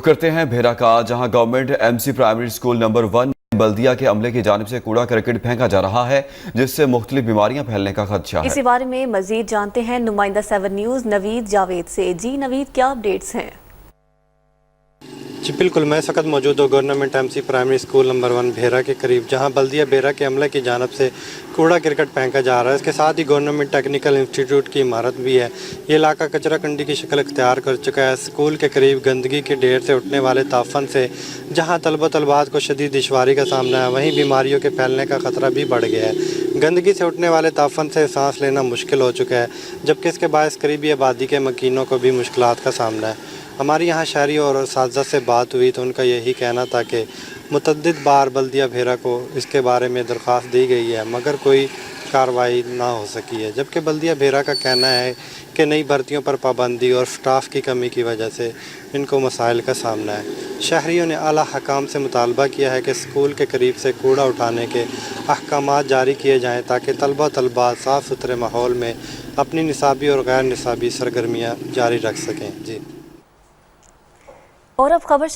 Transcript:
رخ کرتے ہیں بھیرا کا، جہاں government MC primary school number 1 بلدیہ کے عملے کی جانب سے کوڑا کرکٹ پھینکا جا رہا ہے، جس سے مختلف بیماریاں پھیلنے کا خدشہ ہے۔ اسی بارے میں مزید جانتے ہیں نمائندہ 7 نیوز نوید جاوید سے۔ جی نوید، کیا اپڈیٹس ہیں؟ جی بالکل، میں اس وقت موجود ہوں government MC primary school number 1 Bhera کے قریب، جہاں بلدیہ بھیرا کے عملے کی جانب سے کوڑا کرکٹ پھینکا جا رہا ہے۔ اس کے ساتھ ہی گورنمنٹ ٹیکنیکل انسٹیٹیوٹ کی عمارت بھی ہے۔ یہ علاقہ کچرا کنڈی کی شکل اختیار کر چکا ہے۔ اسکول کے قریب گندگی کے ڈھیر سے اٹھنے والے تعفن سے جہاں طلبہ طالبات کو شدید دشواری کا سامنا ہے، وہیں بیماریوں کے پھیلنے کا خطرہ بھی بڑھ گیا ہے۔ گندگی سے اٹھنے والے تعفن سے سانس لینا مشکل ہو چکا ہے، جبکہ اس کے باعث قریبی آبادی کے مکینوں کو بھی مشکلات کا سامنا ہے۔ ہماری یہاں شہریوں اور اساتذہ سے بات ہوئی تو ان کا یہی کہنا تھا کہ متعدد بار بلدیہ بھیرا کو اس کے بارے میں درخواست دی گئی ہے، مگر کوئی کارروائی نہ ہو سکی ہے، جبکہ بلدیہ بھیرا کا کہنا ہے کہ نئی بھرتیوں پر پابندی اور سٹاف کی کمی کی وجہ سے ان کو مسائل کا سامنا ہے۔ شہریوں نے اعلیٰ حکام سے مطالبہ کیا ہے کہ اسکول کے قریب سے کوڑا اٹھانے کے احکامات جاری کیے جائیں تاکہ طلبات صاف ستھرے ماحول میں اپنی نصابی اور غیر نصابی سرگرمیاں جاری رکھ سکیں۔ جی اور اب خبر